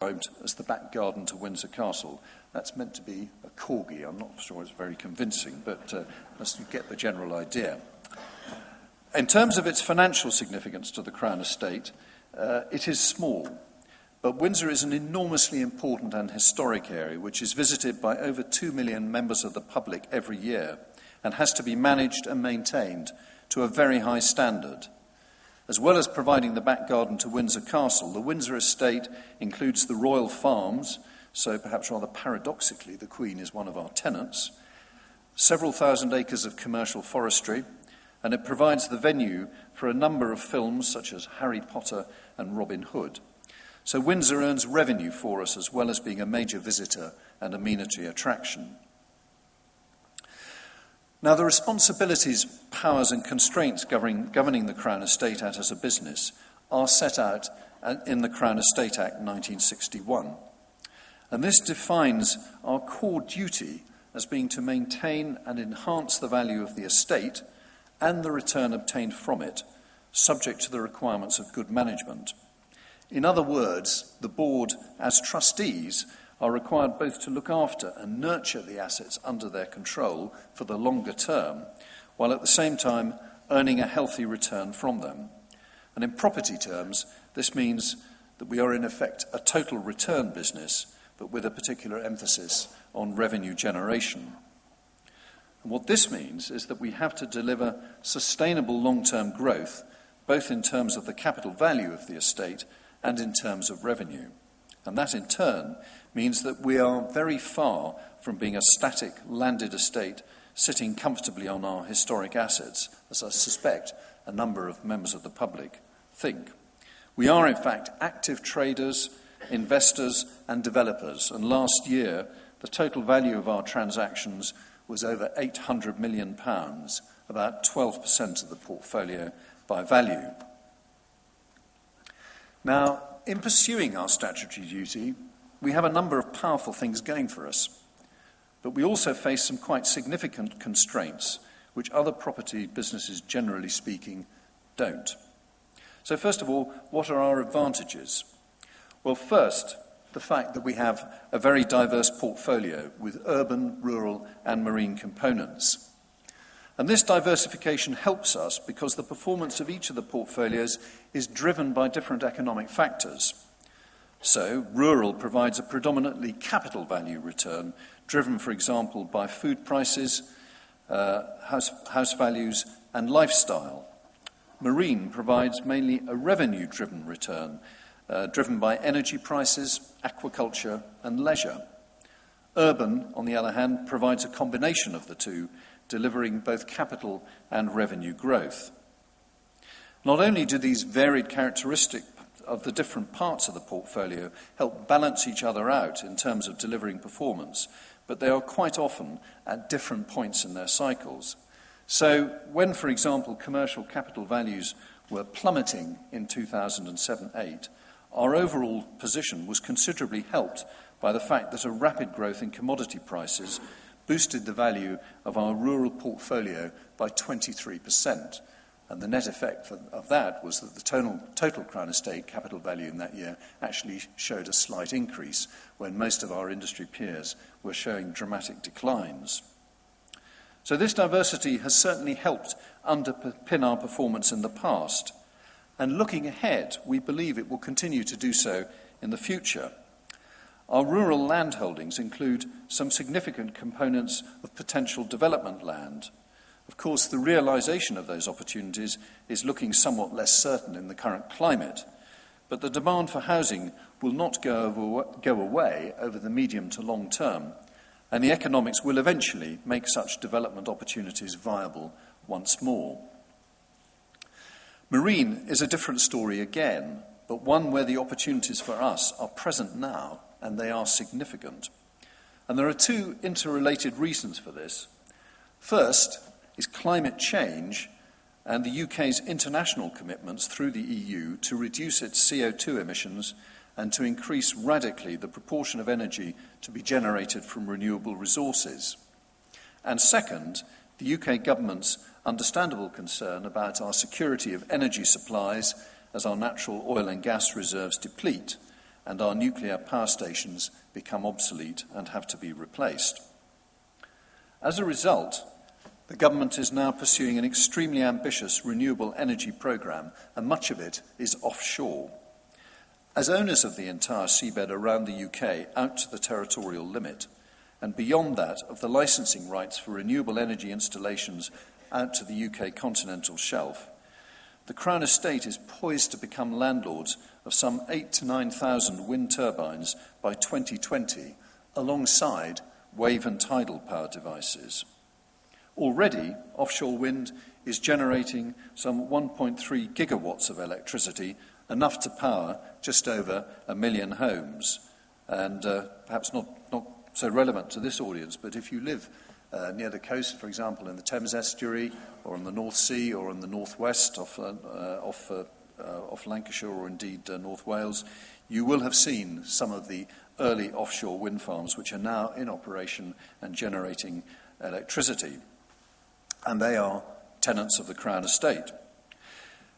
described as the back garden to Windsor Castle. That's meant to be a corgi. I'm not sure it's very convincing, but let's get the general idea. In terms of its financial significance to the Crown Estate, it is small. But Windsor is an enormously important and historic area which is visited by over 2 million members of the public every year and has to be managed and maintained to a very high standard. As well as providing the back garden to Windsor Castle, the Windsor estate includes the royal farms, so perhaps rather paradoxically the Queen is one of our tenants, several thousand acres of commercial forestry, and it provides the venue for a number of films such as Harry Potter and Robin Hood. So Windsor earns revenue for us as well as being a major visitor and amenity attraction. Now, the responsibilities, powers and constraints governing the Crown Estate Act as a business are set out in the Crown Estate Act 1961. And this defines our core duty as being to maintain and enhance the value of the estate and the return obtained from it, subject to the requirements of good management. In other words, the board, as trustees, are required both to look after and nurture the assets under their control for the longer term, while at the same time earning a healthy return from them. And in property terms, this means that we are in effect a total return business, but with a particular emphasis on revenue generation. And what this means is that we have to deliver sustainable long-term growth, both in terms of the capital value of the estate and in terms of revenue. And that in turn means that we are very far from being a static landed estate sitting comfortably on our historic assets, as I suspect a number of members of the public think. We are in fact active traders, investors and developers, and last year the total value of our transactions was over £800 million, about 12% of the portfolio by value. Now, in pursuing our statutory duty, we have a number of powerful things going for us, but we also face some quite significant constraints which other property businesses, generally speaking, don't. So first of all, what are our advantages? Well, first, the fact that we have a very diverse portfolio with urban, rural and marine components. And this diversification helps us because the performance of each of the portfolios is driven by different economic factors. So, rural provides a predominantly capital value return, driven, for example, by food prices, house values and lifestyle. Marine provides mainly a revenue-driven return, driven by energy prices, aquaculture and leisure. Urban, on the other hand, provides a combination of the two, delivering both capital and revenue growth. Not only do these varied characteristics of the different parts of the portfolio help balance each other out in terms of delivering performance, but they are quite often at different points in their cycles. So when, for example, commercial capital values were plummeting in 2007-8, our overall position was considerably helped by the fact that a rapid growth in commodity prices boosted the value of our rural portfolio by 23%. And the net effect of that was that the total Crown Estate capital value in that year actually showed a slight increase when most of our industry peers were showing dramatic declines. So this diversity has certainly helped underpin our performance in the past. And looking ahead, we believe it will continue to do so in the future. Our rural land holdings include some significant components of potential development land. Of course, the realisation of those opportunities is looking somewhat less certain in the current climate, but the demand for housing will not go away over the medium to long term, and the economics will eventually make such development opportunities viable once more. Marine is a different story again, but one where the opportunities for us are present now, and they are significant. And there are two interrelated reasons for this. First is climate change and the UK's international commitments through the EU to reduce its CO2 emissions and to increase radically the proportion of energy to be generated from renewable resources. And second, the UK government's understandable concern about our security of energy supplies as our natural oil and gas reserves deplete, and our nuclear power stations become obsolete and have to be replaced. As a result, the government is now pursuing an extremely ambitious renewable energy programme, and much of it is offshore. As owners of the entire seabed around the UK out to the territorial limit, and beyond that of the licensing rights for renewable energy installations out to the UK continental shelf, the Crown Estate is poised to become landlords of some 8,000 to 9,000 wind turbines by 2020, alongside wave and tidal power devices. Already, offshore wind is generating some 1.3 gigawatts of electricity, enough to power just over 1 million homes. And perhaps not so relevant to this audience, but if you live near the coast, for example, in the Thames Estuary, or in the North Sea, or in the northwest off Lancashire, or indeed North Wales, you will have seen some of the early offshore wind farms which are now in operation and generating electricity. And they are tenants of the Crown Estate.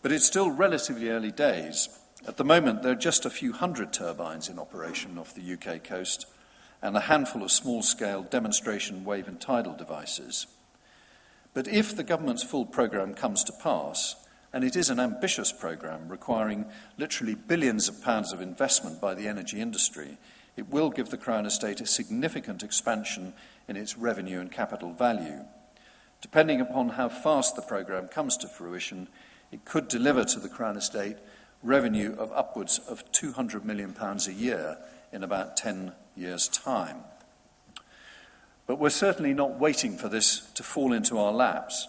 But it's still relatively early days. At the moment, there are just a few hundred turbines in operation off the UK coast, and a handful of small-scale demonstration wave and tidal devices. But if the government's full programme comes to pass, and it is an ambitious programme requiring literally billions of pounds of investment by the energy industry, it will give the Crown Estate a significant expansion in its revenue and capital value. Depending upon how fast the programme comes to fruition, it could deliver to the Crown Estate revenue of upwards of £200 million a year in about 10 years' time. But we're certainly not waiting for this to fall into our laps.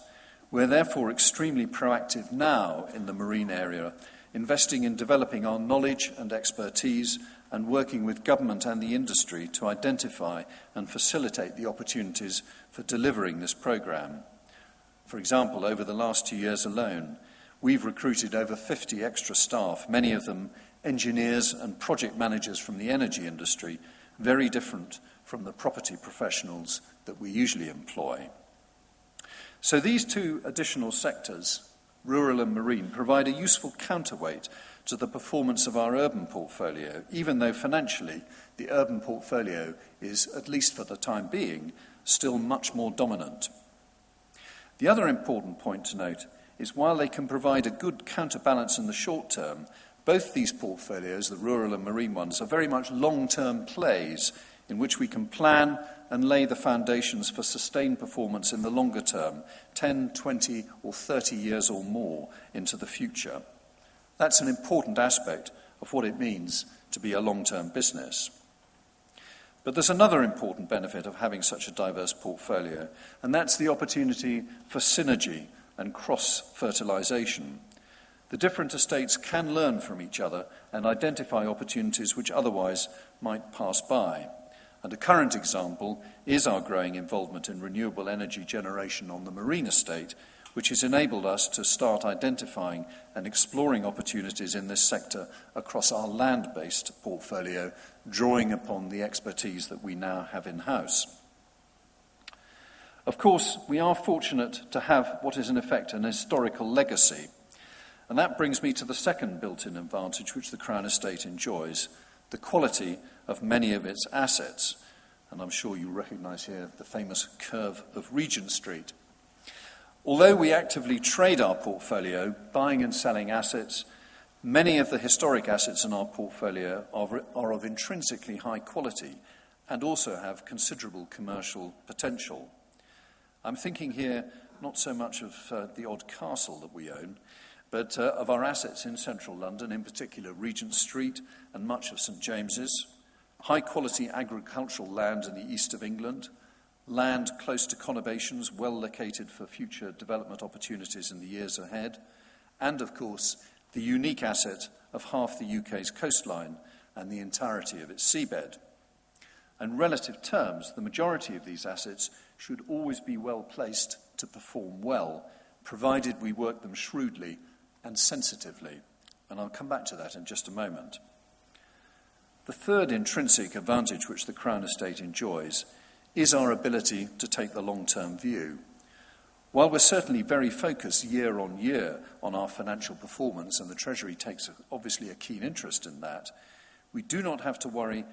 We're therefore extremely proactive now in the marine area, investing in developing our knowledge and expertise and working with government and the industry to identify and facilitate the opportunities for delivering this programme. For example, over the last 2 years alone, we've recruited over 50 extra staff, many of them engineers and project managers from the energy industry, very different from the property professionals that we usually employ. So these two additional sectors, rural and marine, provide a useful counterweight to the performance of our urban portfolio, even though financially the urban portfolio is, at least for the time being, still much more dominant. The other important point to note is while they can provide a good counterbalance in the short term, both these portfolios, the rural and marine ones, are very much long-term plays in which we can plan and lay the foundations for sustained performance in the longer term, 10, 20 or 30 years or more into the future. That's an important aspect of what it means to be a long-term business. But there's another important benefit of having such a diverse portfolio, and that's the opportunity for synergy and cross-fertilisation. The different estates can learn from each other and identify opportunities which otherwise might pass by. And a current example is our growing involvement in renewable energy generation on the marine estate, which has enabled us to start identifying and exploring opportunities in this sector across our land-based portfolio, drawing upon the expertise that we now have in-house. Of course, we are fortunate to have what is in effect an historical legacy. And that brings me to the second built-in advantage which the Crown Estate enjoys, the quality of many of its assets. And I'm sure you recognise here the famous curve of Regent Street. Although we actively trade our portfolio, buying and selling assets, many of the historic assets in our portfolio are of intrinsically high quality and also have considerable commercial potential. I'm thinking here not so much of the odd castle that we own, but of our assets in central London, in particular Regent Street and much of St James's, high-quality agricultural land in the east of England, land close to conurbations, well located for future development opportunities in the years ahead, and, of course, the unique asset of half the UK's coastline and the entirety of its seabed. In relative terms, the majority of these assets should always be well placed to perform well, provided we work them shrewdly and sensitively, and I'll come back to that in just a moment. The third intrinsic advantage which the Crown Estate enjoys is our ability to take the long-term view. While we're certainly very focused year on year on our financial performance, and the Treasury takes obviously a keen interest in that, We do not have to worry